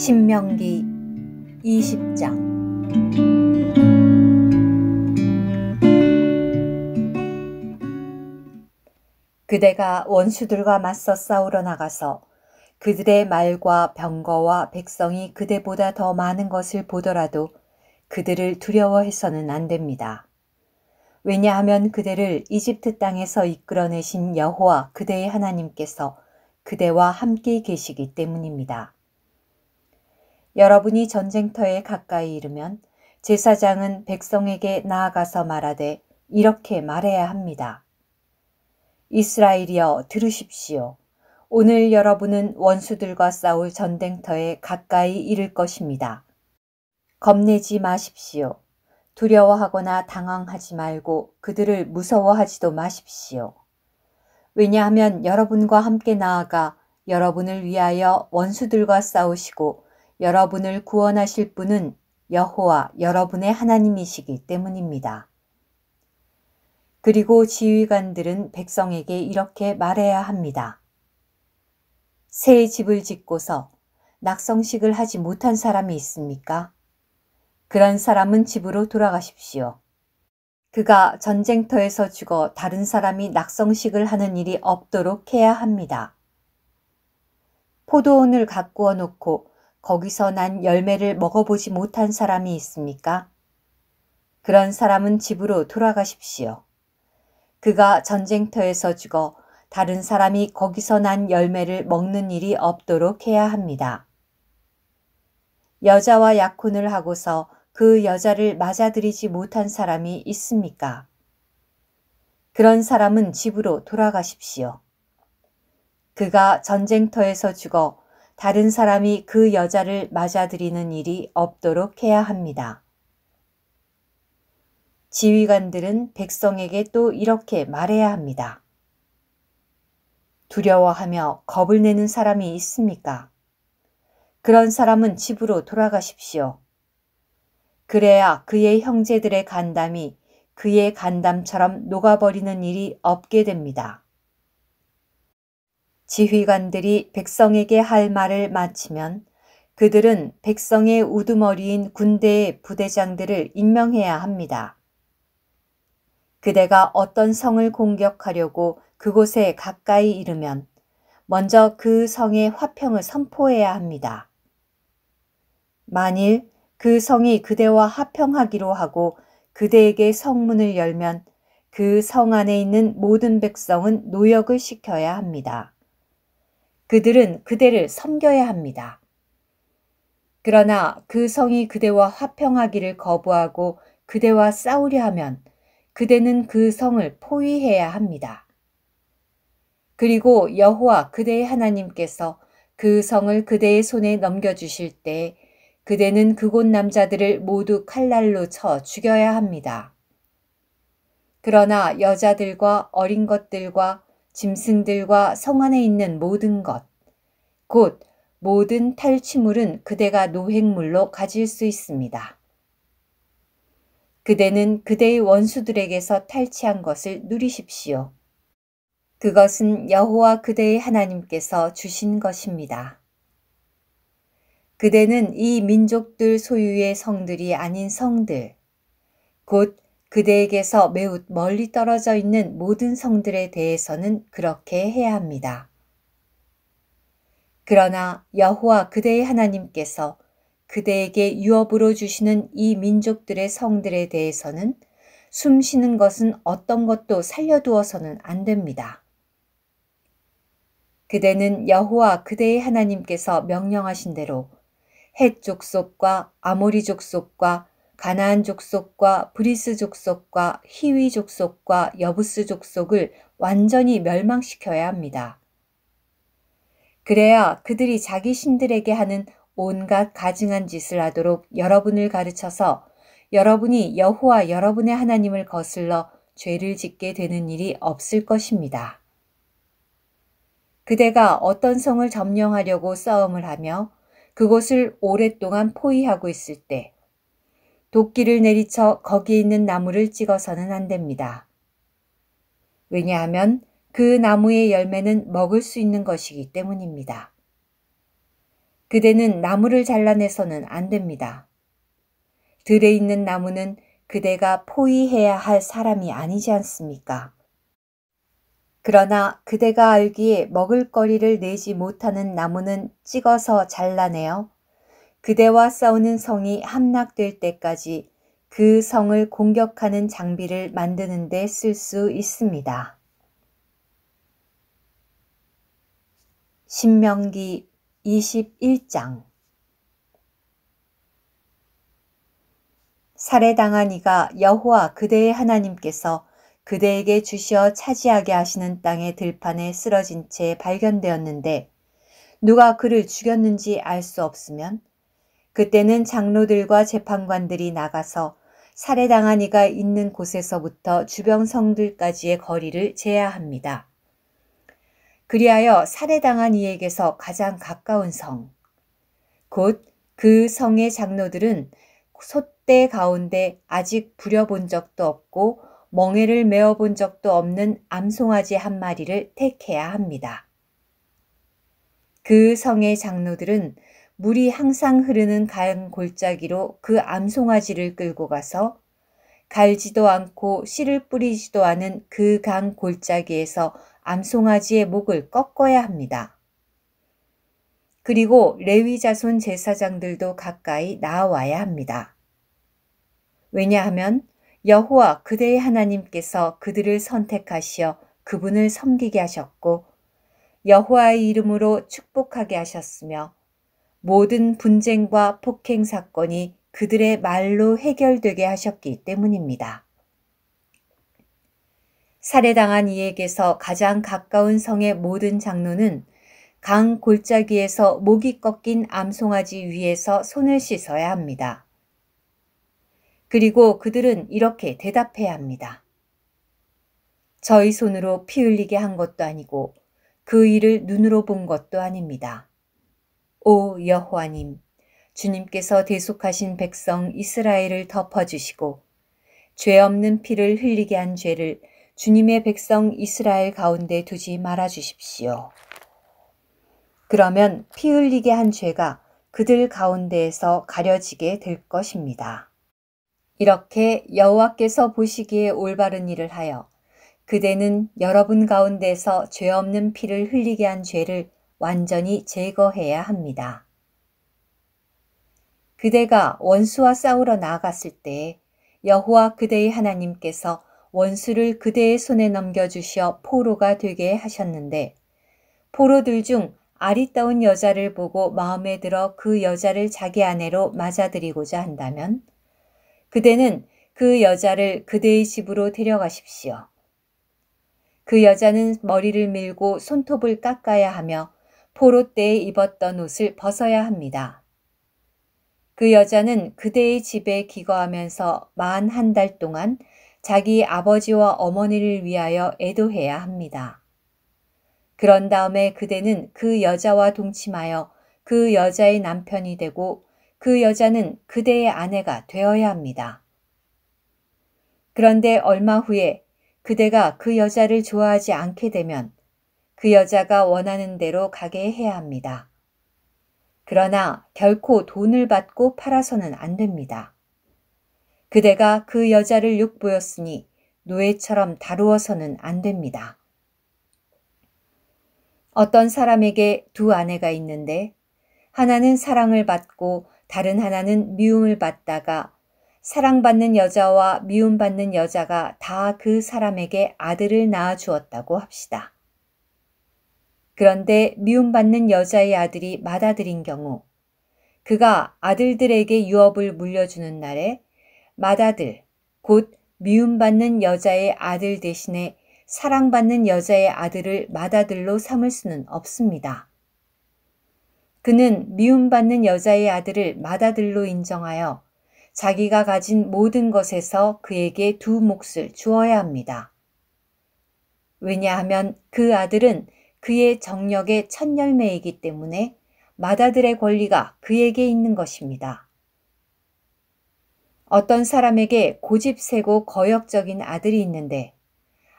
신명기 20장. 그대가 원수들과 맞서 싸우러 나가서 그들의 말과 병거와 백성이 그대보다 더 많은 것을 보더라도 그들을 두려워해서는 안 됩니다. 왜냐하면 그대를 이집트 땅에서 이끌어내신 여호와 그대의 하나님께서 그대와 함께 계시기 때문입니다. 여러분이 전쟁터에 가까이 이르면 제사장은 백성에게 나아가서 말하되 이렇게 말해야 합니다. 이스라엘이여 들으십시오. 오늘 여러분은 원수들과 싸울 전쟁터에 가까이 이를 것입니다. 겁내지 마십시오. 두려워하거나 당황하지 말고 그들을 무서워하지도 마십시오. 왜냐하면 여러분과 함께 나아가 여러분을 위하여 원수들과 싸우시고 여러분을 구원하실 분은 여호와 여러분의 하나님이시기 때문입니다. 그리고 지휘관들은 백성에게 이렇게 말해야 합니다. 새 집을 짓고서 낙성식을 하지 못한 사람이 있습니까? 그런 사람은 집으로 돌아가십시오. 그가 전쟁터에서 죽어 다른 사람이 낙성식을 하는 일이 없도록 해야 합니다. 포도원을 가꾸어 놓고 거기서 난 열매를 먹어보지 못한 사람이 있습니까? 그런 사람은 집으로 돌아가십시오. 그가 전쟁터에서 죽어 다른 사람이 거기서 난 열매를 먹는 일이 없도록 해야 합니다. 여자와 약혼을 하고서 그 여자를 맞아들이지 못한 사람이 있습니까? 그런 사람은 집으로 돌아가십시오. 그가 전쟁터에서 죽어 다른 사람이 그 여자를 맞아들이는 일이 없도록 해야 합니다. 지휘관들은 백성에게 또 이렇게 말해야 합니다. 두려워하며 겁을 내는 사람이 있습니까? 그런 사람은 집으로 돌아가십시오. 그래야 그의 형제들의 간담이 그의 간담처럼 녹아버리는 일이 없게 됩니다. 지휘관들이 백성에게 할 말을 마치면 그들은 백성의 우두머리인 군대의 부대장들을 임명해야 합니다. 그대가 어떤 성을 공격하려고 그곳에 가까이 이르면 먼저 그 성의 화평을 선포해야 합니다. 만일 그 성이 그대와 화평하기로 하고 그대에게 성문을 열면 그 성 안에 있는 모든 백성은 노역을 시켜야 합니다. 그들은 그대를 섬겨야 합니다. 그러나 그 성이 그대와 화평하기를 거부하고 그대와 싸우려 하면 그대는 그 성을 포위해야 합니다. 그리고 여호와 그대의 하나님께서 그 성을 그대의 손에 넘겨주실 때 그대는 그곳 남자들을 모두 칼날로 쳐 죽여야 합니다. 그러나 여자들과 어린 것들과 짐승들과 성 안에 있는 모든 것, 곧 모든 탈취물은 그대가 노획물로 가질 수 있습니다. 그대는 그대의 원수들에게서 탈취한 것을 누리십시오. 그것은 여호와 그대의 하나님께서 주신 것입니다. 그대는 이 민족들 소유의 성들이 아닌 성들, 곧 그대에게서 매우 멀리 떨어져 있는 모든 성들에 대해서는 그렇게 해야 합니다. 그러나 여호와 그대의 하나님께서 그대에게 유업으로 주시는 이 민족들의 성들에 대해서는 숨쉬는 것은 어떤 것도 살려두어서는 안 됩니다. 그대는 여호와 그대의 하나님께서 명령하신 대로 헷 족속과 아모리 족속과 가나안 족속과 브리스 족속과 히위 족속과 여부스 족속을 완전히 멸망시켜야 합니다. 그래야 그들이 자기 신들에게 하는 온갖 가증한 짓을 하도록 여러분을 가르쳐서 여러분이 여호와 여러분의 하나님을 거슬러 죄를 짓게 되는 일이 없을 것입니다. 그대가 어떤 성을 점령하려고 싸움을 하며 그곳을 오랫동안 포위하고 있을 때 도끼를 내리쳐 거기에 있는 나무를 찍어서는 안 됩니다. 왜냐하면 그 나무의 열매는 먹을 수 있는 것이기 때문입니다. 그대는 나무를 잘라내서는 안 됩니다. 들에 있는 나무는 그대가 포위해야 할 사람이 아니지 않습니까? 그러나 그대가 알기에 먹을거리를 내지 못하는 나무는 찍어서 잘라내어 그대와 싸우는 성이 함락될 때까지 그 성을 공격하는 장비를 만드는 데 쓸 수 있습니다. 신명기 21장. 살해당한 이가 여호와 그대의 하나님께서 그대에게 주시어 차지하게 하시는 땅의 들판에 쓰러진 채 발견되었는데 누가 그를 죽였는지 알 수 없으면 그때는 장로들과 재판관들이 나가서 살해당한 이가 있는 곳에서부터 주변 성들까지의 거리를 재야합니다. 그리하여 살해당한 이에게서 가장 가까운 성, 곧 그 성의 장로들은 솥대 가운데 아직 부려본 적도 없고 멍에를 메어본 적도 없는 암송아지 한 마리를 택해야 합니다. 그 성의 장로들은 물이 항상 흐르는 강 골짜기로 그 암송아지를 끌고 가서 갈지도 않고 씨를 뿌리지도 않은 그 강 골짜기에서 암송아지의 목을 꺾어야 합니다. 그리고 레위 자손 제사장들도 가까이 나와야 합니다. 왜냐하면 여호와 그대의 하나님께서 그들을 선택하시어 그분을 섬기게 하셨고 여호와의 이름으로 축복하게 하셨으며 모든 분쟁과 폭행 사건이 그들의 말로 해결되게 하셨기 때문입니다. 살해당한 이에게서 가장 가까운 성의 모든 장로는 강 골짜기에서 목이 꺾인 암송아지 위에서 손을 씻어야 합니다. 그리고 그들은 이렇게 대답해야 합니다. 저희 손으로 피 흘리게 한 것도 아니고 그 일을 눈으로 본 것도 아닙니다. 오 여호와님, 주님께서 대속하신 백성 이스라엘을 덮어주시고 죄 없는 피를 흘리게 한 죄를 주님의 백성 이스라엘 가운데 두지 말아 주십시오. 그러면 피 흘리게 한 죄가 그들 가운데에서 가려지게 될 것입니다. 이렇게 여호와께서 보시기에 올바른 일을 하여 그대는 여러분 가운데서 죄 없는 피를 흘리게 한 죄를 완전히 제거해야 합니다. 그대가 원수와 싸우러 나아갔을 때 여호와 그대의 하나님께서 원수를 그대의 손에 넘겨주시어 포로가 되게 하셨는데 포로들 중 아리따운 여자를 보고 마음에 들어 그 여자를 자기 아내로 맞아들이고자 한다면 그대는 그 여자를 그대의 집으로 데려가십시오. 그 여자는 머리를 밀고 손톱을 깎아야 하며 포로 때에 입었던 옷을 벗어야 합니다. 그 여자는 그대의 집에 기거하면서 만 한 달 동안 자기 아버지와 어머니를 위하여 애도해야 합니다. 그런 다음에 그대는 그 여자와 동침하여 그 여자의 남편이 되고 그 여자는 그대의 아내가 되어야 합니다. 그런데 얼마 후에 그대가 그 여자를 좋아하지 않게 되면 그 여자가 원하는 대로 가게 해야 합니다. 그러나 결코 돈을 받고 팔아서는 안 됩니다. 그대가 그 여자를 욕보였으니 노예처럼 다루어서는 안 됩니다. 어떤 사람에게 두 아내가 있는데 하나는 사랑을 받고 다른 하나는 미움을 받다가 사랑받는 여자와 미움받는 여자가 다 그 사람에게 아들을 낳아 주었다고 합시다. 그런데 미움받는 여자의 아들이 맏아들인 경우 그가 아들들에게 유업을 물려주는 날에 맏아들, 곧 미움받는 여자의 아들 대신에 사랑받는 여자의 아들을 맏아들로 삼을 수는 없습니다. 그는 미움받는 여자의 아들을 맏아들로 인정하여 자기가 가진 모든 것에서 그에게 두 몫을 주어야 합니다. 왜냐하면 그 아들은 그의 정력의 첫 열매이기 때문에 맏아들의 권리가 그에게 있는 것입니다. 어떤 사람에게 고집세고 거역적인 아들이 있는데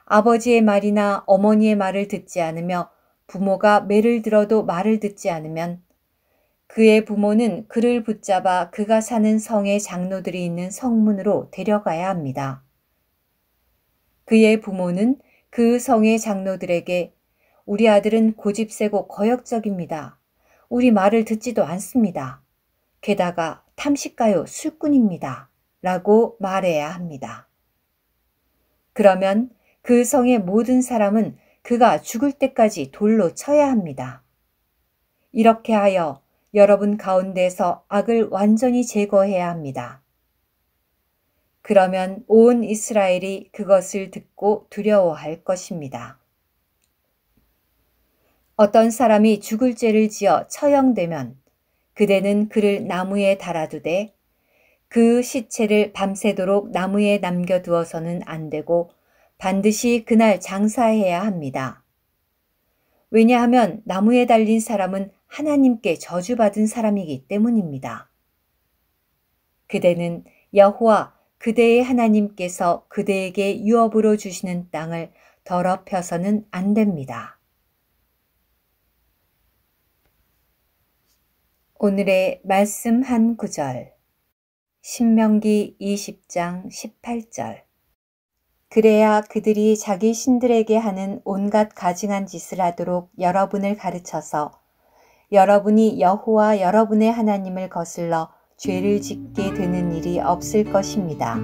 아버지의 말이나 어머니의 말을 듣지 않으며 부모가 매를 들어도 말을 듣지 않으면 그의 부모는 그를 붙잡아 그가 사는 성의 장로들이 있는 성문으로 데려가야 합니다. 그의 부모는 그 성의 장로들에게 우리 아들은 고집세고 거역적입니다. 우리 말을 듣지도 않습니다. 게다가 탐식가요 술꾼입니다. 라고 말해야 합니다. 그러면 그 성의 모든 사람은 그가 죽을 때까지 돌로 쳐야 합니다. 이렇게 하여 여러분 가운데서 악을 완전히 제거해야 합니다. 그러면 온 이스라엘이 그것을 듣고 두려워할 것입니다. 어떤 사람이 죽을 죄를 지어 처형되면 그대는 그를 나무에 달아두되 그 시체를 밤새도록 나무에 남겨두어서는 안 되고 반드시 그날 장사해야 합니다. 왜냐하면 나무에 달린 사람은 하나님께 저주받은 사람이기 때문입니다. 그대는 여호와 그대의 하나님께서 그대에게 유업으로 주시는 땅을 더럽혀서는 안 됩니다. 오늘의 말씀 한 구절. 신명기 20장 18절. 그래야 그들이 자기 신들에게 하는 온갖 가증한 짓을 하도록 여러분을 가르쳐서 여러분이 여호와 여러분의 하나님을 거슬러 죄를 짓게 되는 일이 없을 것입니다.